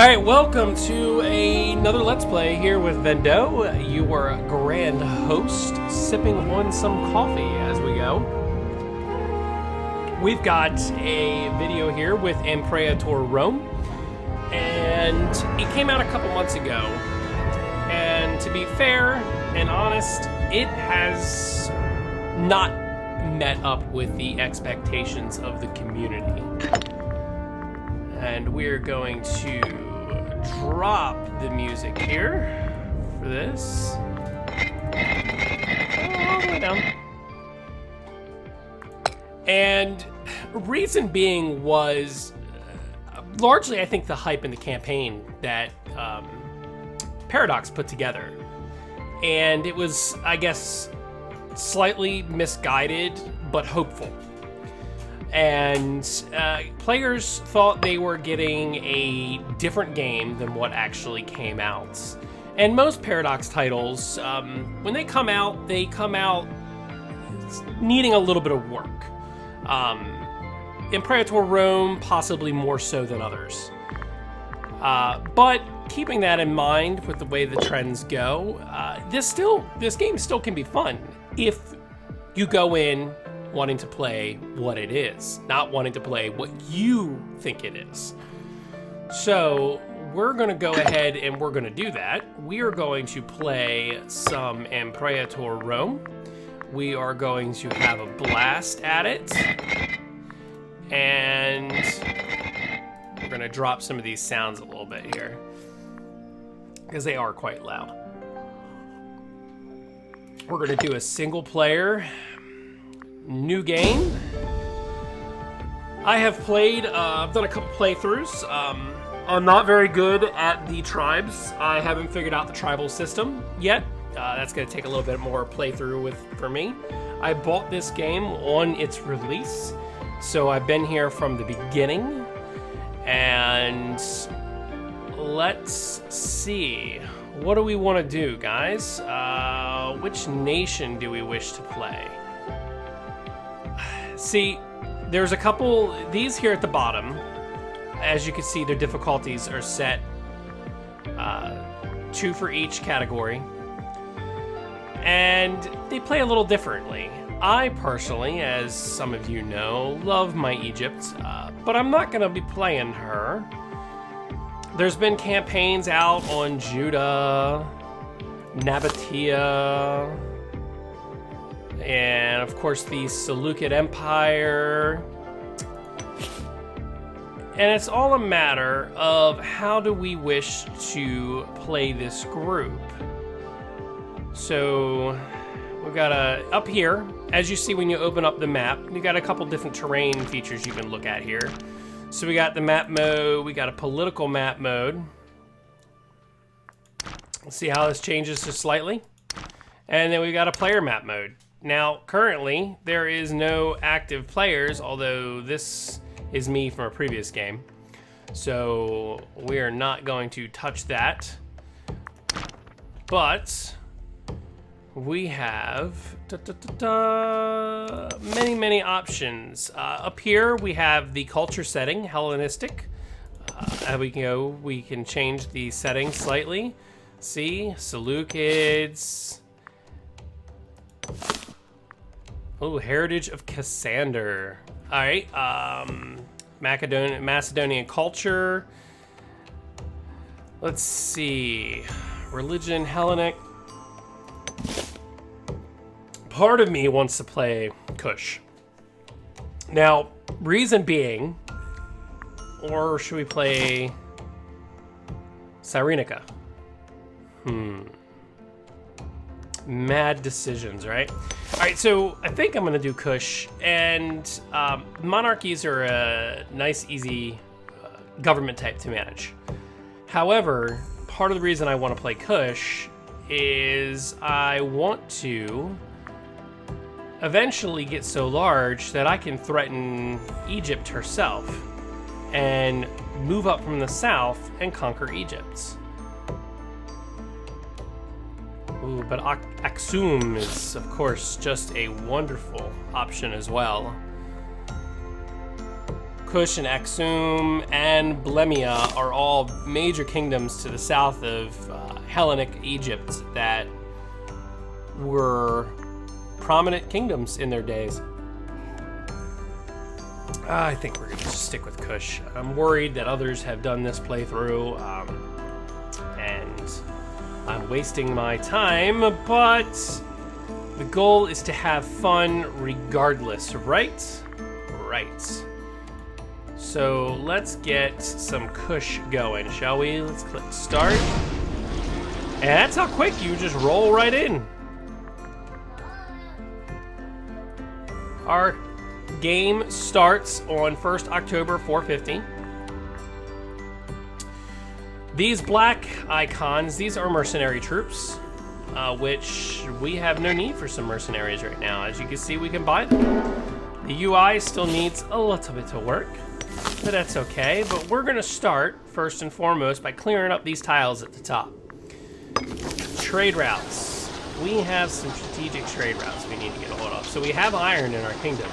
Alright, welcome to another Let's Play here with Vendow, your grand host, sipping on some coffee as we go. We've got a video here with Imperator Rome, and it came out a couple months ago. And to be fair and honest, it has not met up with the expectations of the community. And we're going to drop the music here for this. All the way down. And reason being was largely, I think, the hype in the campaign that Paradox put together. And it was, I guess, slightly misguided, but hopeful. And players thought they were getting a different game than what actually came out. And most Paradox titles, when they come out needing a little bit of work. Imperator Rome possibly more so than others. But keeping that in mind with the way the trends go, this game still can be fun if you go in wanting to play what it is, not wanting to play what you think it is. So we're going to go ahead and we're going to do that. We are going to play some Imperator Rome. We are going to have a blast at it. And we're going to drop some of these sounds a little bit here, because they are quite loud. We're going to do a single player new game. I have played, I've done a couple playthroughs. I'm not very good at the tribes. I haven't figured out the tribal system yet. That's going to take a little bit more playthrough for me. I bought this game on its release, so I've been here from the beginning. And let's see. What do we want to do, guys? Which nation do we wish to play? See, there's a couple, these here at the bottom, as you can see, their difficulties are set 2 for each category, and they play a little differently. I personally, as some of you know, love my Egypt, but I'm not going to be playing her. There's been campaigns out on Judah, Nabatea, and of course the Seleucid Empire. And it's all a matter of how do we wish to play this group. So we've got up here, as you see when you open up the map, you got a couple different terrain features you can look at here. So we got the map mode, we got a political map mode. Let's see how this changes just slightly. And then we got a player map mode. Now, currently, there is no active players, although this is me from a previous game. So we are not going to touch that. But we have many, many options. Up here, we have the culture setting, Hellenistic. We can change the setting slightly. See, Seleucids. Oh, Heritage of Cassander. All right, Macedonian culture. Let's see, religion, Hellenic. Part of me wants to play Kush. Now, reason being, or should we play Cyrenaica? Mad decisions, right? All right, so I think I'm gonna do Kush, and monarchies are a nice, easy government type to manage. However, part of the reason I want to play Kush is I want to eventually get so large that I can threaten Egypt herself and move up from the south and conquer Egypt. Ooh, but Aksum is, of course, just a wonderful option as well. Kush and Axum and Blemia are all major kingdoms to the south of Hellenic Egypt that were prominent kingdoms in their days. I think we're going to just stick with Kush. I'm worried that others have done this playthrough, and I'm wasting my time, but the goal is to have fun regardless, right? Right. So let's get some Kush going, shall we? Let's click start. And that's how quick you just roll right in. Our game starts on 1st October 450. These black icons, these are mercenary troops, which we have no need for some mercenaries right now. As you can see, we can buy them. The UI still needs a little bit of work, but that's okay. But we're gonna start, first and foremost, by clearing up these tiles at the top. Trade routes. We have some strategic trade routes we need to get a hold of. So we have iron in our kingdom.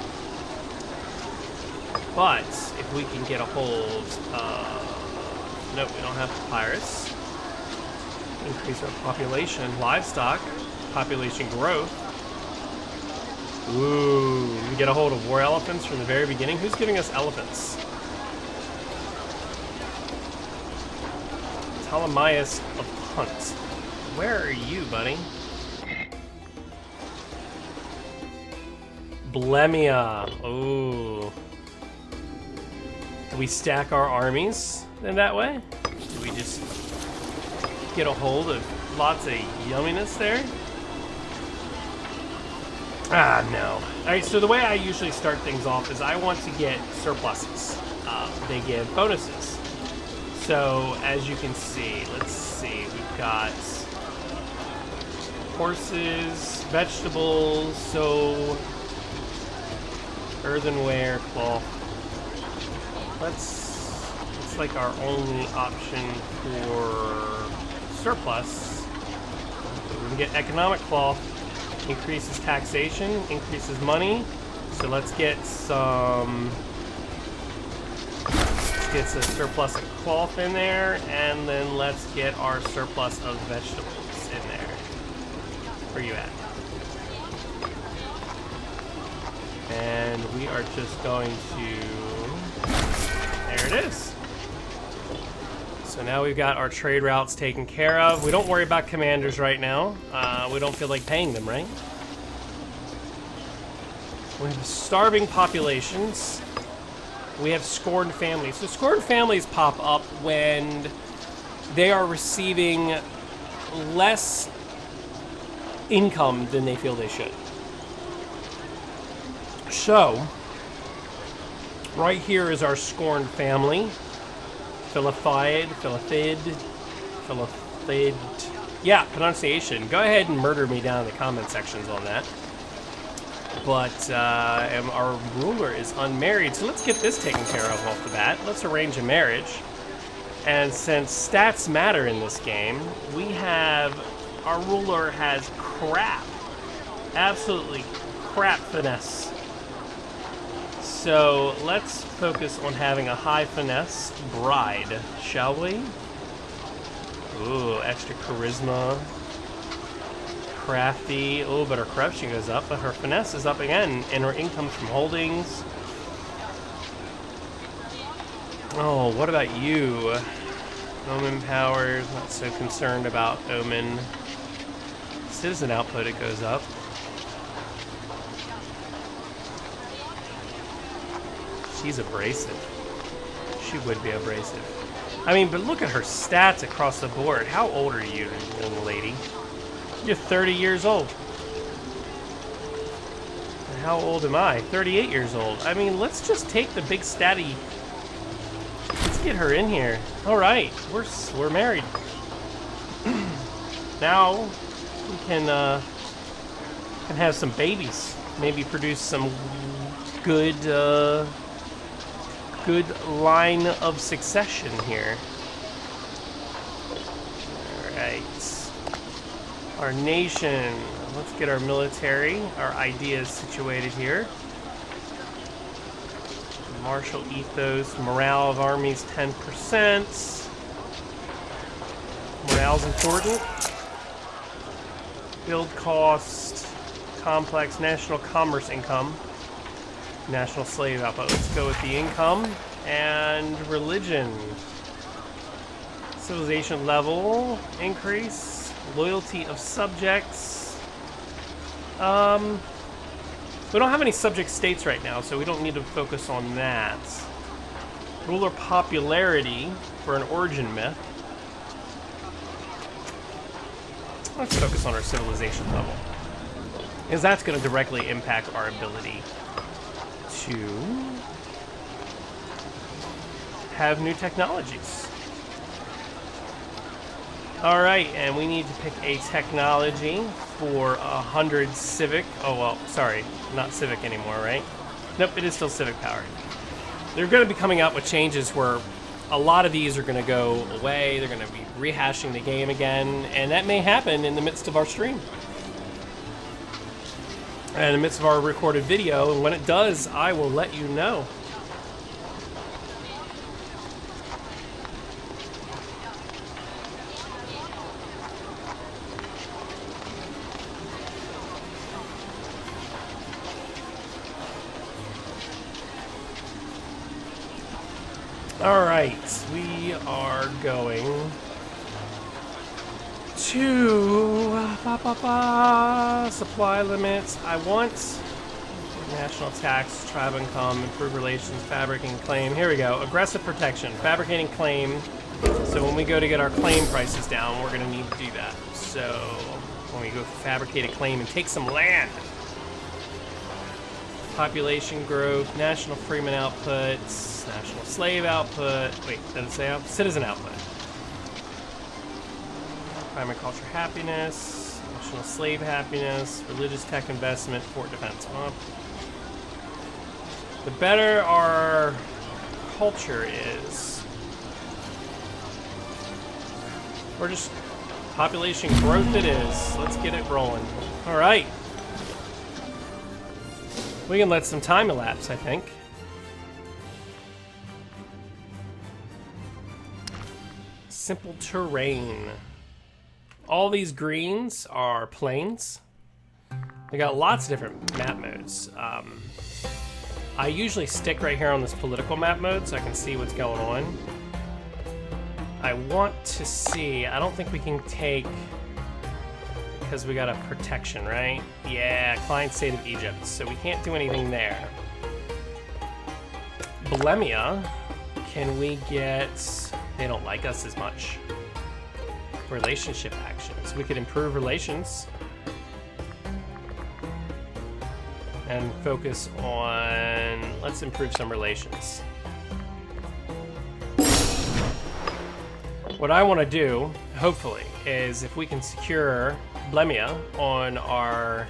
But if we can get a hold of... Nope, we don't have papyrus. Increase our population, livestock, population growth. Ooh, we can get a hold of war elephants from the very beginning. Who's giving us elephants? Ptolemaeus of Punt. Where are you, buddy? Blemia. Ooh. Do we stack our armies in that way? Do we just get a hold of lots of yumminess there? Ah, no. Alright, so the way I usually start things off is I want to get surpluses. They give bonuses. So, as you can see, let's see, we've got horses, vegetables, so earthenware, cloth. It's like our only option for surplus. We can get economic cloth, increases taxation, increases money. So let's get some, a surplus of cloth in there, and then let's get our surplus of vegetables in there. Where are you at? And we are just going to, there it is. So now we've got our trade routes taken care of. We don't worry about commanders right now. We don't feel like paying them, right? We have starving populations. We have scorned families. So scorned families pop up when they are receiving less income than they feel they should. So, right here is our scorned family. Philithid. Yeah, pronunciation. Go ahead and murder me down in the comment sections on that. But our ruler is unmarried, so let's get this taken care of off the bat. Let's arrange a marriage. And since stats matter in this game, we have, our ruler has crap, absolutely crap finesse. So let's focus on having a high finesse bride, shall we? Ooh, extra charisma. Crafty. Oh, but her corruption goes up, but her finesse is up again, and her income from holdings. Oh, what about you? Omen powers, not so concerned about Omen. Citizen output, it goes up. She's abrasive. She would be abrasive. I mean, but look at her stats across the board. How old are you, young lady? You're 30 years old. And how old am I? 38 years old. I mean, let's just take the big statty. Let's get her in here. All right, we're married. Now we can have some babies. Maybe produce some good line of succession here. All right. Our nation. Let's get our military, our ideas situated here. Martial ethos, morale of armies 10%. Morale's important. Build cost, complex, national commerce income, national slave output. Let's go with the income and religion. Civilization level increase, loyalty of subjects. We don't have any subject states right now, so we don't need to focus on that. Ruler popularity for an origin myth. Let's focus on our civilization level, because that's going to directly impact our ability to have new technologies. All right, and we need to pick a technology for 100 civic. Oh, well, sorry, not civic anymore, right? Nope, it is still civic power. They're going to be coming out with changes where a lot of these are going to go away. They're going to be rehashing the game again, and that may happen in the midst of our stream. And in the midst of our recorded video, and when it does, I will let you know. All right, we are going to supply limits. I want national tax, tribe income, improved relations, fabricating claim. Here we go. Aggressive protection, fabricating claim. So when we go to get our claim prices down, we're going to need to do that. So when we go fabricate a claim and take some land. Population growth, national freeman outputs, national slave output. Wait, did it say citizen output? Primary culture happiness, national slave happiness, religious tech investment, fort defense. Well, the better our culture is, or just population growth it is. Let's get it rolling. All right. We can let some time elapse, I think. Simple terrain. All these greens are plains. We got lots of different map modes. I usually stick right here on this political map mode so I can see what's going on. I want to see, I don't think we can take, because we got a protection, right? Yeah, client state of Egypt, so we can't do anything there. Bulimia, can we get, they don't like us as much. Relationship actions, we could improve relations. And focus on, let's improve some relations. What I want to do, hopefully, is if we can secure Bulimia on our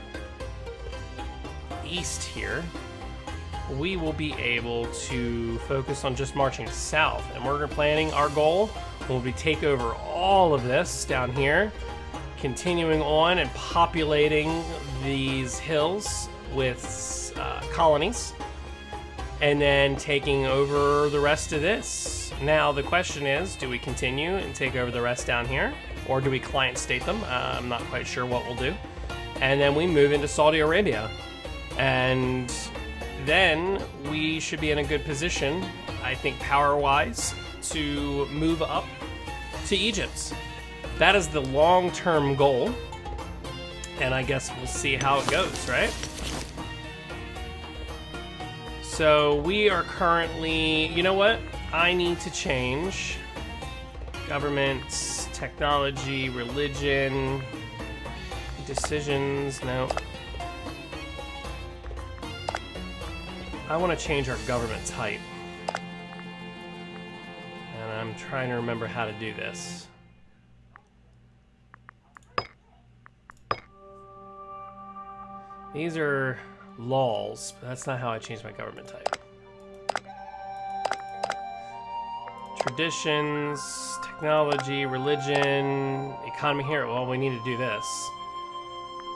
east here, we will be able to focus on just marching south. And we're planning our goal will be take over all of this down here, continuing on and populating these hills with colonies, and then taking over the rest of this. Now the question is, do we continue and take over the rest down here, or do we client state them? I'm not quite sure what we'll do. And then we move into Saudi Arabia, and then we should be in a good position, I think, power-wise, to move up to Egypt. That is the long-term goal, and I guess we'll see how it goes, right? So we are currently, you know what? I need to change governments, technology, religion, decisions. No. I want to change our government type. And I'm trying to remember how to do this. These are laws, but that's not how I change my government type. Traditions, technology, religion, economy here. Well, we need to do this.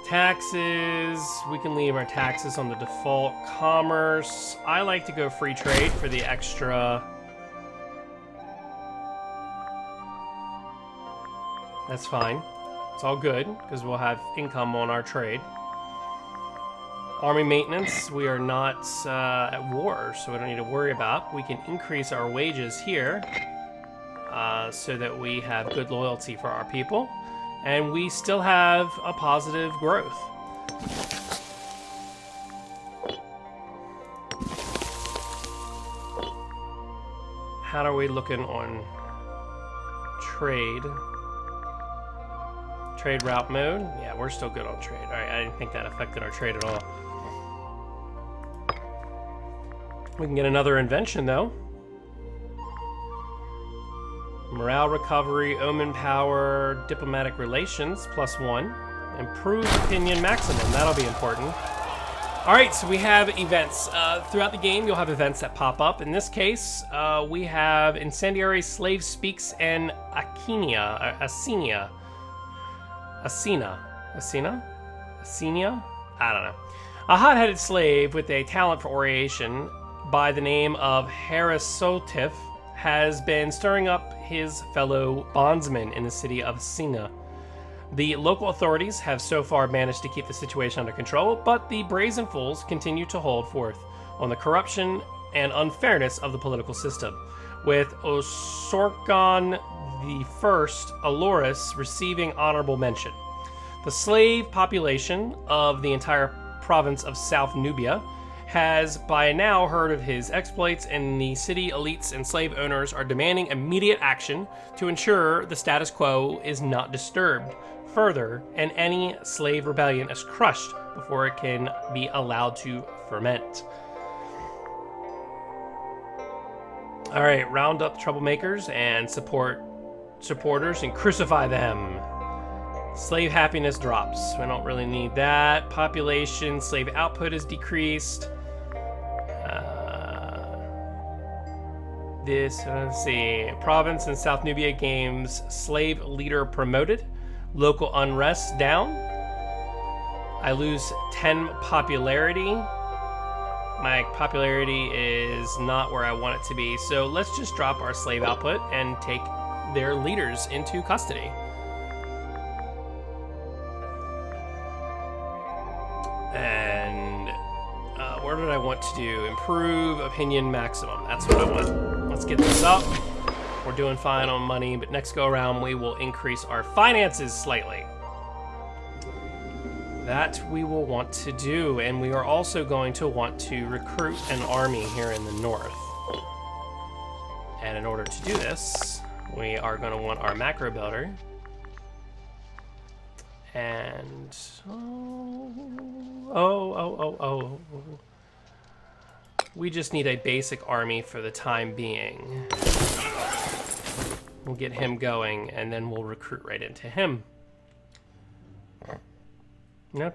Taxes, we can leave our taxes on the default. Commerce, I like to go free trade for the extra. That's fine. It's all good, because we'll have income on our trade. Army maintenance, we are not at war, so we don't need to worry about. We can increase our wages here so that we have good loyalty for our people. And we still have a positive growth. How are we looking on trade? Trade route mode? Yeah, we're still good on trade. All right, I didn't think that affected our trade at all. We can get another invention, though. Morale recovery, omen power, diplomatic relations, +1. Improved opinion maximum, that'll be important. All right, so we have events. Throughout the game, you'll have events that pop up. In this case, we have Incendiary Slave Speaks and Acenia? I don't know. A hot-headed slave with a talent for oration by the name of Harasotif has been stirring up his fellow bondsmen in the city of Sina. The local authorities have so far managed to keep the situation under control, but the brazen fools continue to hold forth on the corruption and unfairness of the political system, with Osorkon I Aloris receiving honorable mention. The slave population of the entire province of South Nubia has by now heard of his exploits, and the city elites and slave owners are demanding immediate action to ensure the status quo is not disturbed further and any slave rebellion is crushed before it can be allowed to ferment. All right, round up the troublemakers and supporters and crucify them. Slave happiness drops. We don't really need that. Population, slave output is decreased. Let's see. Province and South Nubia games slave leader promoted. Local unrest down. I lose 10 popularity. My popularity is not where I want it to be. So let's just drop our slave output and take their leaders into custody. And where did I want to do? Improve opinion maximum. That's what I want. Let's get this up. We're doing fine on money, but next go around we will increase our finances slightly. That we will want to do, and we are also going to want to recruit an army here in the north. And in order to do this, we are going to want our macro builder. And we just need a basic army for the time being. We'll get him going, and then we'll recruit right into him. Alright,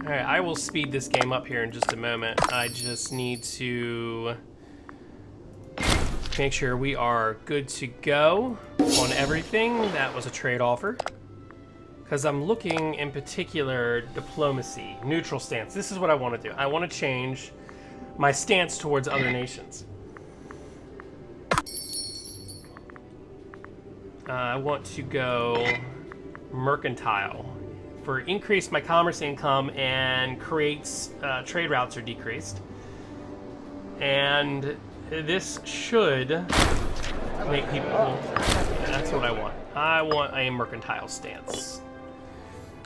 I will speed this game up here in just a moment. I just need to make sure we are good to go on everything. That was a trade offer. Because I'm looking in particular diplomacy, neutral stance. This is what I want to do. I want to change my stance towards other nations. I want to go mercantile for increase my commerce income and creates trade routes are decreased. And this should make people. That's what I want. I want a mercantile stance.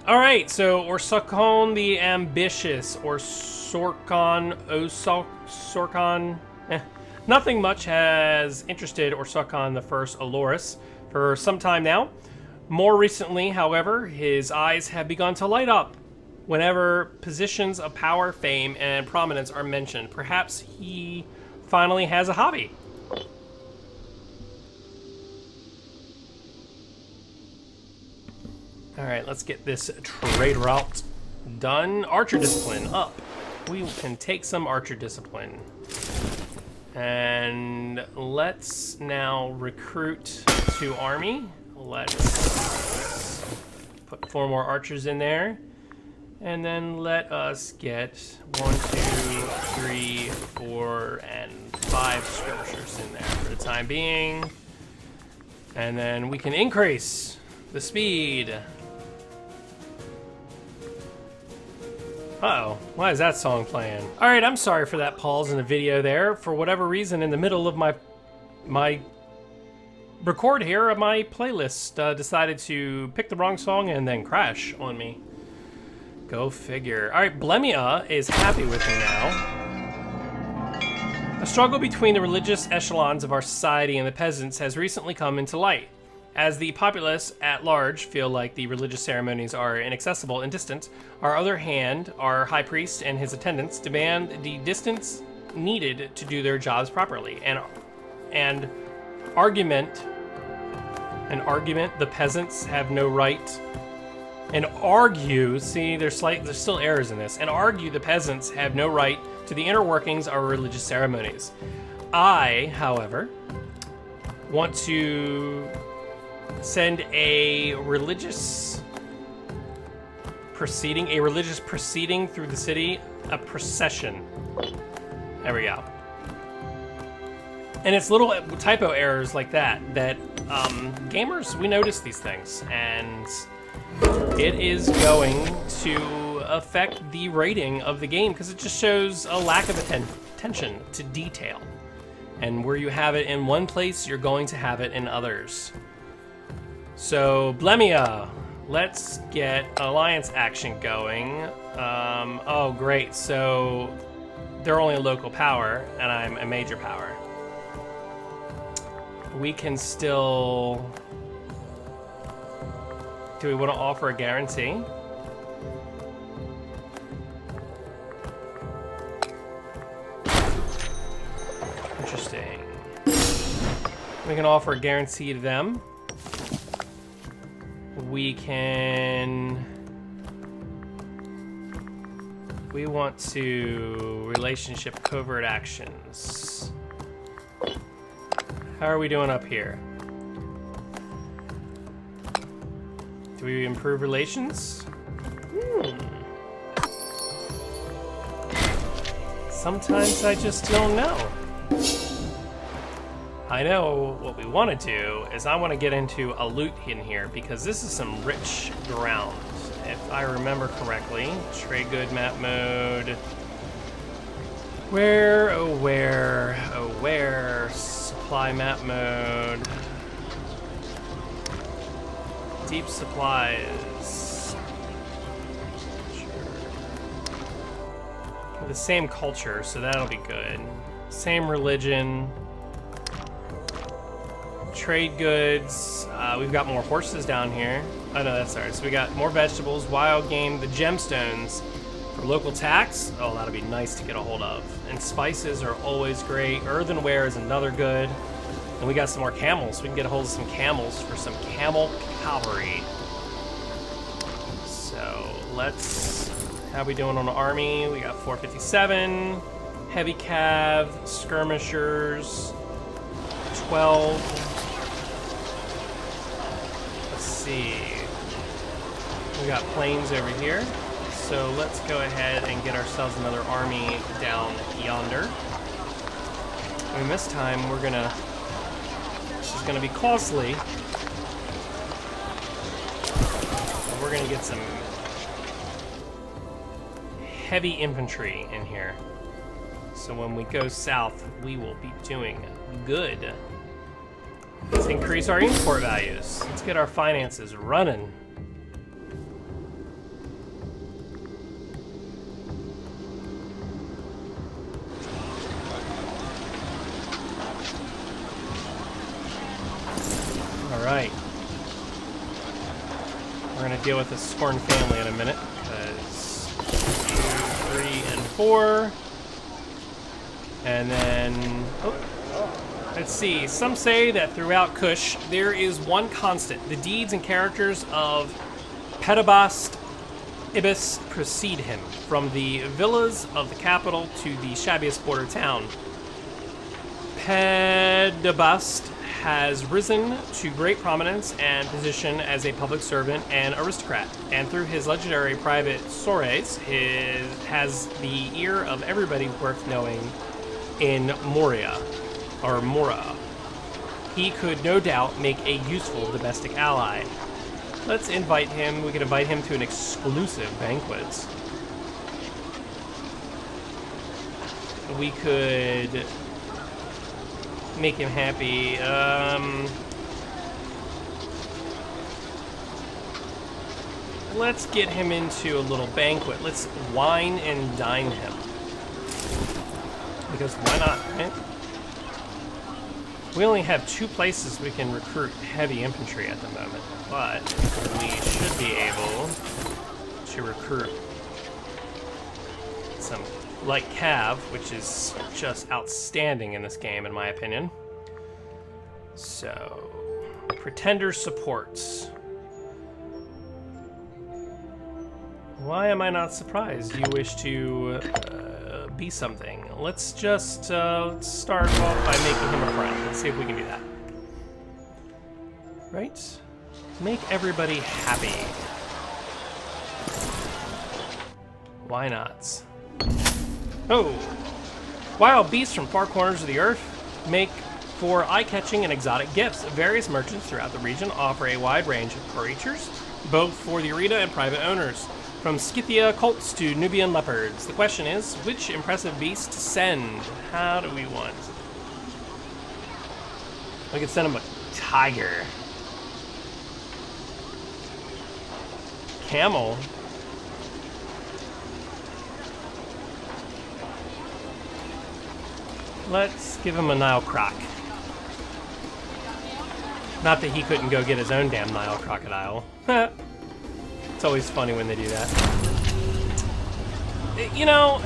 All right, so Orsokon the Ambitious, or Sorkon, nothing much has interested Orsokon the First Aloris for some time now. More recently, however, his eyes have begun to light up whenever positions of power, fame, and prominence are mentioned. Perhaps he finally has a hobby. All right, let's get this trade route done. Archer discipline up. We can take some archer discipline. And let's now recruit to army. Let's put 4 more archers in there. And then let us get 1, 2, 3, 4, and 5 skirmishers in there for the time being. And then we can increase the speed. Uh-oh, why is that song playing? All right, I'm sorry for that pause in the video there. For whatever reason, in the middle of my record here, my playlist decided to pick the wrong song and then crash on me. Go figure. All right, Blemia is happy with me now. A struggle between the religious echelons of our society and the peasants has recently come into light. As the populace at large feel like the religious ceremonies are inaccessible and distant, on the other hand, our high priest and his attendants demand the distance needed to do their jobs properly. And argument the peasants have no right. And argue, see, there's still errors in this. And argue the peasants have no right to the inner workings of religious ceremonies. I, however, want to send a religious proceeding through the city, a procession. There we go. And it's little typo errors like that gamers, we notice these things, and it is going to affect the rating of the game because it just shows a lack of attention to detail. And where you have it in one place, you're going to have it in others. So, Blemia, let's get alliance action going. Oh, great. So, they're only a local power, and I'm a major power. We can still... Do we want to offer a guarantee? Interesting. We can offer a guarantee to them. We can... We want to... Relationship covert actions. How are we doing up here? Do we improve relations? Sometimes I just don't know. I know what we want to do is I want to get into a loot in here because this is some rich ground. If I remember correctly, trade good map mode. Where, oh where, oh where, supply map mode. Deep supplies. Sure. The same culture, so that'll be good. Same religion. Trade goods. We've got more horses down here. Oh no, that's ours. So we got more vegetables, wild game, the gemstones for local tax. Oh, that'll be nice to get a hold of. And spices are always great. Earthenware is another good. And we got some more camels. We can get a hold of some camels for some camel cavalry. So let's... How are we doing on the army? We got 457. Heavy cav, skirmishers, 12. Let's see. We got planes over here. So let's go ahead and get ourselves another army down yonder. And this time we're gonna... This is gonna be costly. But we're gonna get some heavy infantry in here. So when we go south, we will be doing good. Let's increase our import values. Let's get our finances running. All right. We're gonna deal with the Scorn family in a minute, because 2, 3, and 4. And then, oh, let's see. Some say that throughout Kush, there is one constant. The deeds and characters of Pedabast Ibis precede him, from the villas of the capital to the shabbiest border town. Pedabust has risen to great prominence and position as a public servant and aristocrat, and through his legendary private soirees, has the ear of everybody worth knowing in Moria, or Mora. He could no doubt make a useful domestic ally. Let's invite him. We could invite him to an exclusive banquet. We could make him happy. Let's get him into a little banquet. Let's wine and dine him. Because why not, right? We only have 2 places we can recruit heavy infantry at the moment, but we should be able to recruit some light cav, which is just outstanding in this game, in my opinion. So, pretender supports. Why am I not surprised? You wish to be something. Let's just let's start off by making him a friend. Let's see if we can do that. Right? Make everybody happy. Why not? Oh! Wild beasts from far corners of the earth make for eye-catching and exotic gifts. Various merchants throughout the region offer a wide range of creatures, both for the arena and private owners. From Scythia colts to Nubian leopards. The question is, which impressive beast to send? How do we want? We could send him a tiger. Camel. Let's give him a Nile croc. Not that he couldn't go get his own damn Nile crocodile. It's always funny when they do that. You know,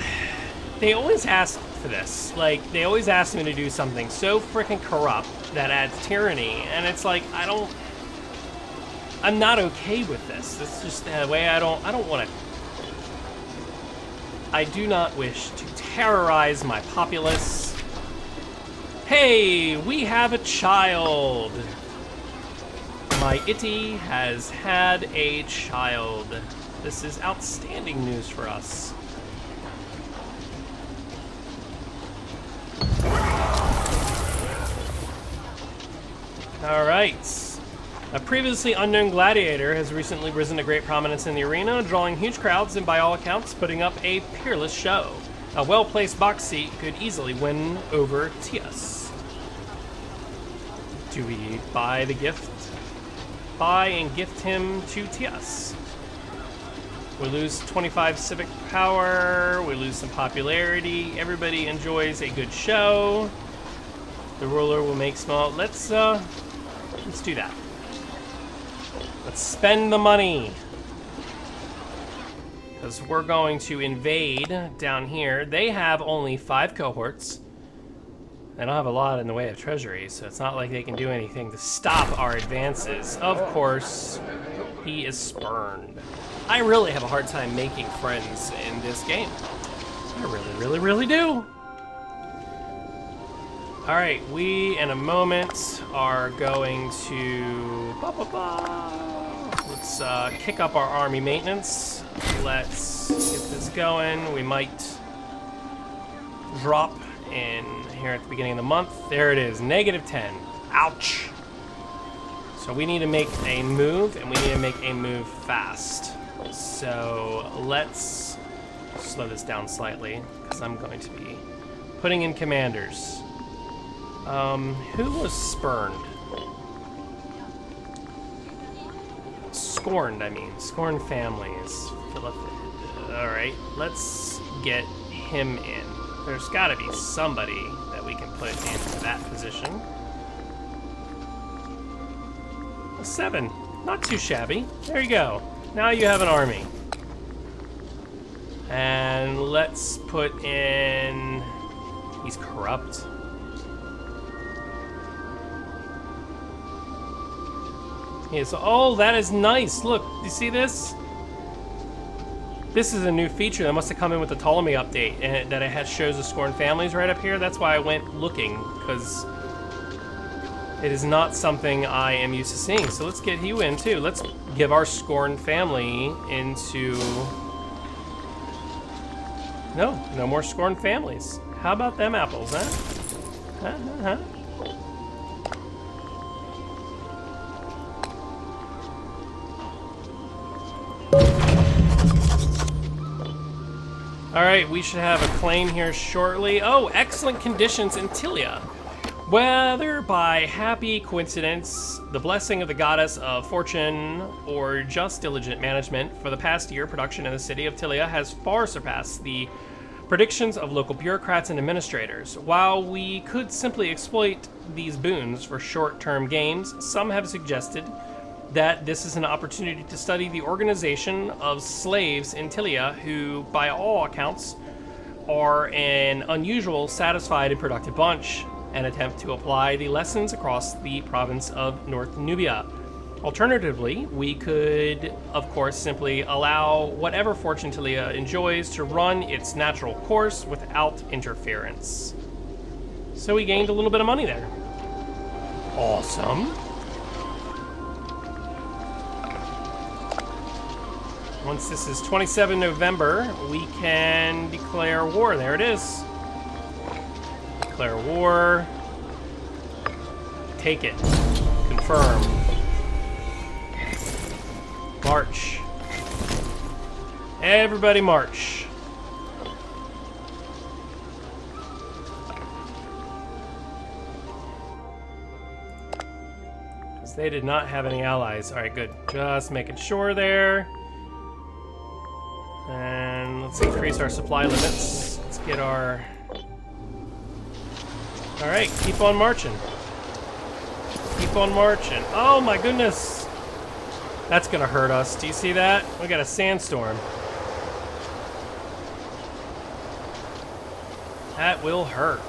they always ask for this. Like, they always ask me to do something so freaking corrupt that adds tyranny, and it's like, I'm not okay with this. It's just the way I don't want to. I do not wish to terrorize my populace. Hey, we have a child. My Itty has had a child. This is outstanding news for us. Alright. A previously unknown gladiator has recently risen to great prominence in the arena, drawing huge crowds and by all accounts putting up a peerless show. A well-placed box seat could easily win over Tias. Do we buy the gift? Buy and gift him to Tias. We lose 25 civic power, we lose some popularity, everybody enjoys a good show. The ruler will make small. Let's do that. Let's spend the money. Because we're going to invade down here. They have only 5 cohorts. They don't have a lot in the way of treasury, so it's not like they can do anything to stop our advances. Of course, he is spurned. I really have a hard time making friends in this game. I really do. Alright, we, in a moment, are going to... Let's kick up our army maintenance. Let's get this going. We might drop in here at the beginning of the month. There it is, -10. Ouch. So we need to make a move, and we need to make a move fast. So let's slow this down slightly, because I'm going to be putting in commanders. Who was spurned? Scorned, I mean. Scorned families. Alright, let's get him in. There's gotta be somebody that we can put into that position. A 7. Not too shabby. There you go. Now you have an army. And let's put in... He's corrupt. Yes. Oh, that is nice. Look, you see this? This is a new feature that must have come in with the Ptolemy update, and that it has shows the scorned families right up here. That's why I went looking, because it is not something I am used to seeing. So let's get you in too. Let's give our scorned family into... No more scorned families. How about them apples, huh? Alright, we should have a claim here shortly. Oh, excellent conditions in Tilia. Whether by happy coincidence, the blessing of the goddess of fortune, or just diligent management, for the past year, production in the city of Tilia has far surpassed the predictions of local bureaucrats and administrators. While we could simply exploit these boons for short-term gains, some have suggested that this is an opportunity to study the organization of slaves in Tilia who, by all accounts, are an unusual, satisfied, and productive bunch, and attempt to apply the lessons across the province of North Nubia. Alternatively, we could, of course, simply allow whatever fortune Tilia enjoys to run its natural course without interference. So we gained a little bit of money there. Awesome. Once this is 27 November, we can declare war. There it is. Declare war. Take it. Confirm. March. Everybody march. Because they did not have any allies. Alright, good. Just making sure there. And let's increase our supply limits. Let's get our... Alright, keep on marching. Keep on marching. Oh my goodness! That's gonna hurt us. Do you see that? We got a sandstorm. That will hurt.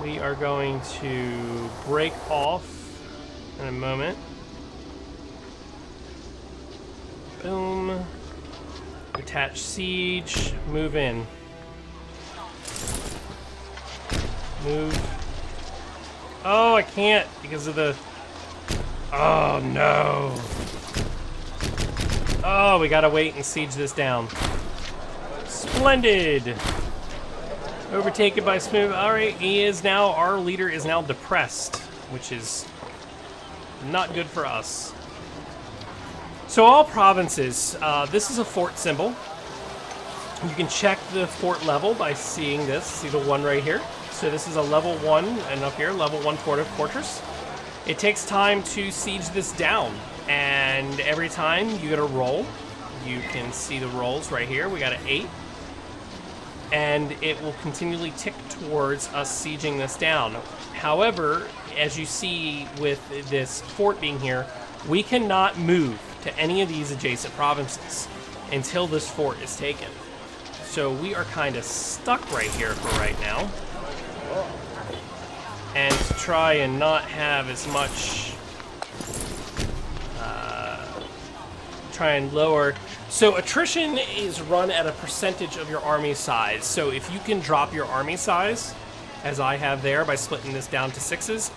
We are going to break off in a moment. Boom. Attach siege. Move in. Move. Oh, I can't because of the... Oh, no. Oh, we gotta wait and siege this down. Splendid. Overtaken by Smooth. Alright, he is now... Our leader is now depressed, which is not good for us. So all provinces, this is a fort symbol. You can check the fort level by seeing this. See the one right here? So this is a level 1, and up here, level 1 fortress. It takes time to siege this down, and every time you get a roll, you can see the rolls right here. We got an 8, and it will continually tick towards us sieging this down. However, as you see with this fort being here, we cannot move to any of these adjacent provinces until this fort is taken. So we are kind of stuck right here for right now. And to try and not have as much, try and lower. So attrition is run at a percentage of your army size. So if you can drop your army size, as I have there by splitting this down to 6s,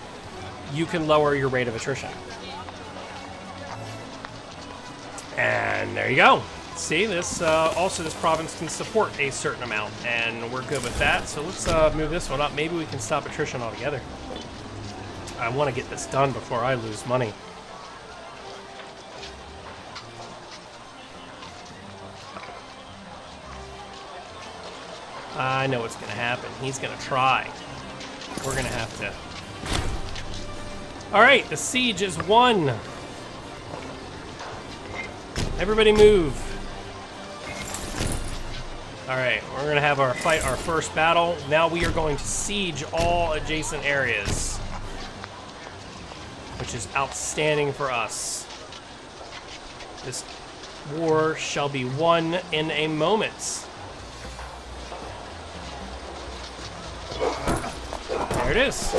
you can lower your rate of attrition. And there you go. See, this also this province can support a certain amount, and we're good with that. So let's move this one up. Maybe we can stop attrition altogether. I want to get this done before I lose money. I know what's going to happen. He's going to try. We're going to have to... Alright, the siege is won. Everybody move. Alright, we're going to have our first battle. Now we are going to siege all adjacent areas, which is outstanding for us. This war shall be won in a moment. There it is.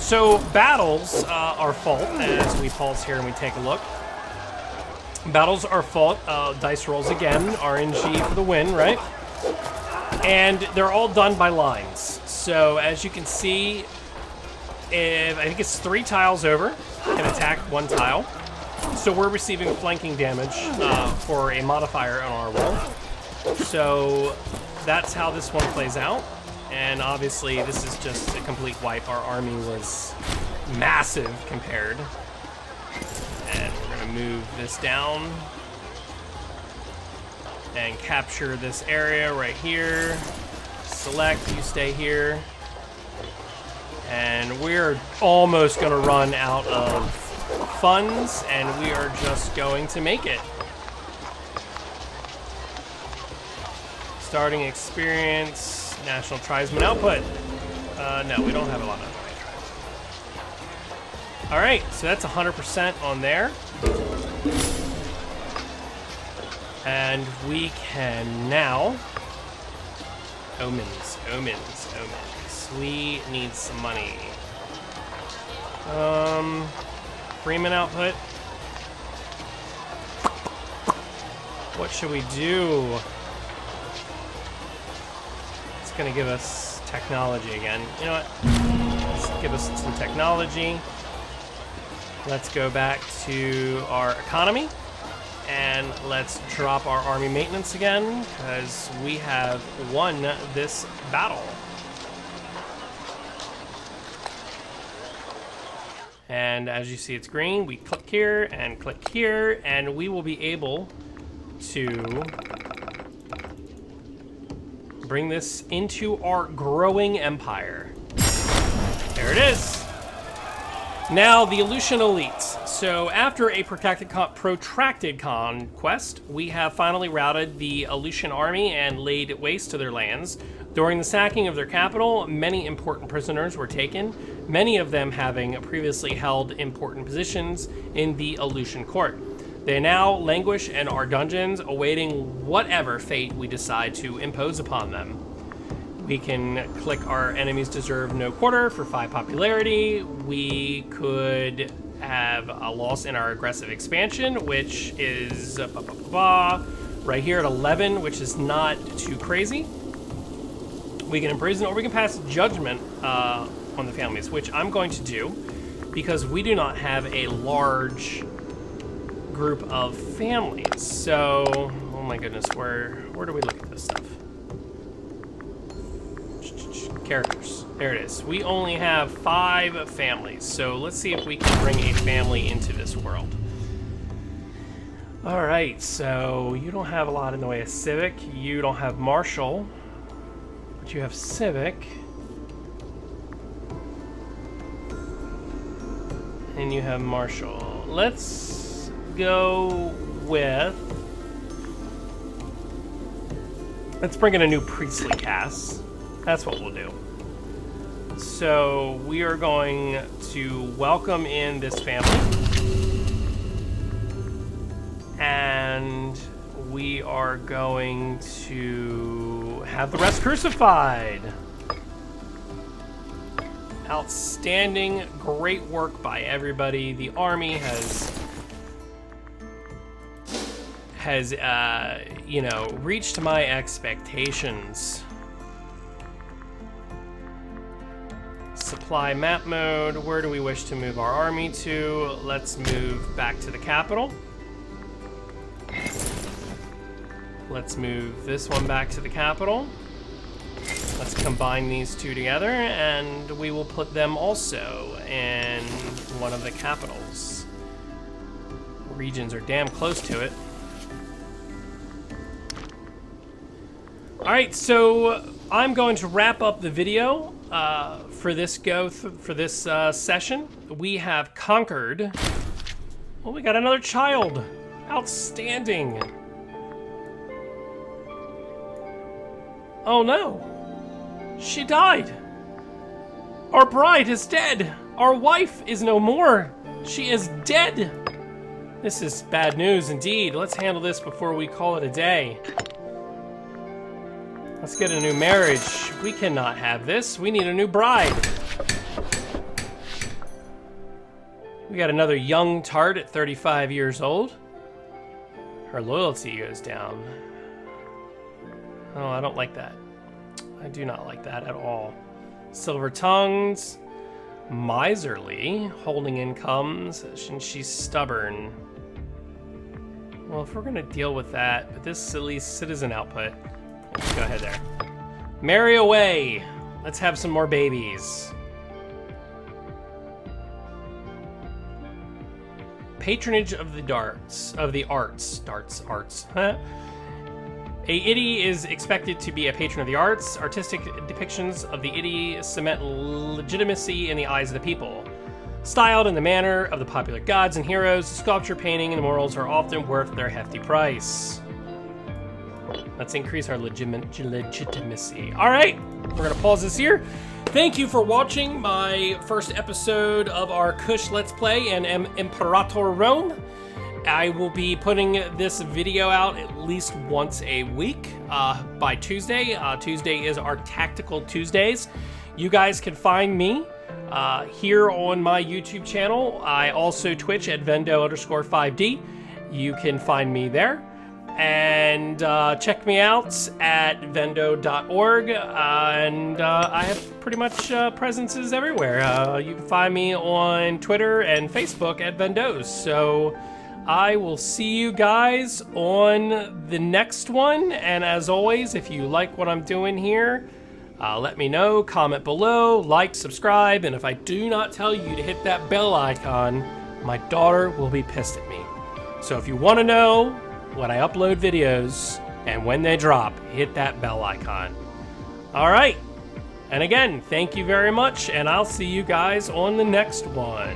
So battles are fought, as we pause here and we take a look. Battles are fought, dice rolls again, RNG for the win, right? And they're all done by lines. So as you can see, I think it's 3 tiles over, can attack 1 tile. So we're receiving flanking damage for a modifier on our roll. So that's how this one plays out. And obviously this is just a complete wipe. Our army was massive compared. And we're gonna move this down and capture this area right here. Select, you stay here. And we're almost gonna run out of funds, and we are just going to make it. Starting experience, national tribesman output. No, we don't have a lot of tribes. All right, so that's 100% on there. And we can now, omens. We need some money. Freeman output. What should we do? It's gonna give us technology again. You know what? Let's give us some technology. Let's go back to our economy. And let's drop our army maintenance again, because we have won this battle. And as you see, it's green. We click here, and we will be able to bring this into our growing empire. There it is. Now, the Aleutian elites. So after a protracted conquest, we have finally routed the Aleutian army and laid waste to their lands. During the sacking of their capital, many important prisoners were taken, many of them having previously held important positions in the Aleutian court. They now languish in our dungeons, awaiting whatever fate we decide to impose upon them. We can click our enemies deserve no quarter for 5 popularity. We could have a loss in our aggressive expansion, which is right here at 11, which is not too crazy. We can imprison, or we can pass judgment on the families, which I'm going to do because we do not have a large group of families. So, oh my goodness, where do we look at this stuff? Characters. There it is. We only have 5 families, so let's see if we can bring a family into this world. All right, so you don't have a lot in the way of civic. You don't have martial, but you have civic. And you have martial. Let's go with... Let's bring in a new priestly caste. That's what we'll do. So we are going to welcome in this family. And we are going to have the rest crucified. Outstanding, great work by everybody. The army has you know, reached my expectations. Supply map mode. Where do we wish to move our army to? Let's move back to the capital. Let's move this one back to the capital. Let's combine these two together, and we will put them also in one of the capitals. Regions are damn close to it. All right, so I'm going to wrap up the video for this session. We have conquered. Well, we got another child. Outstanding. Oh no. She died. Our bride is dead. Our wife is no more. She is dead. This is bad news indeed. Let's handle this before we call it a day. Let's get a new marriage. We cannot have this. We need a new bride. We got another young tart at 35 years old. Her loyalty goes down. Oh, I don't like that. I do not like that at all. Silver-tongued, miserly, holding incomes, and she's stubborn. Well, if we're gonna deal with that, but this silly citizen output, let's go ahead there. Marry away. Let's have some more babies. Patronage of the arts. Huh? A Itty is expected to be a patron of the arts. Artistic depictions of the Itty cement legitimacy in the eyes of the people. Styled in the manner of the popular gods and heroes, sculpture, painting, and morals are often worth their hefty price. Let's increase our legitimacy. All right, we're gonna pause this here. Thank you for watching my first episode of our Kush Let's Play and Imperator Rome. I will be putting this video out at least once a week by Tuesday. Tuesday is our Tactical Tuesdays. You guys can find me here on my YouTube channel. I also Twitch at Vendow_5D. You can find me there. And check me out at vendow.org. And I have pretty much presences everywhere. You can find me on Twitter and Facebook at Vendow. So I will see you guys on the next one. And as always, if you like what I'm doing here, let me know, comment below, like, subscribe, and if I do not tell you to hit that bell icon, my daughter will be pissed at me. So if you want to know when I upload videos and when they drop, hit that bell icon. All right. And again, thank you very much, and I'll see you guys on the next one.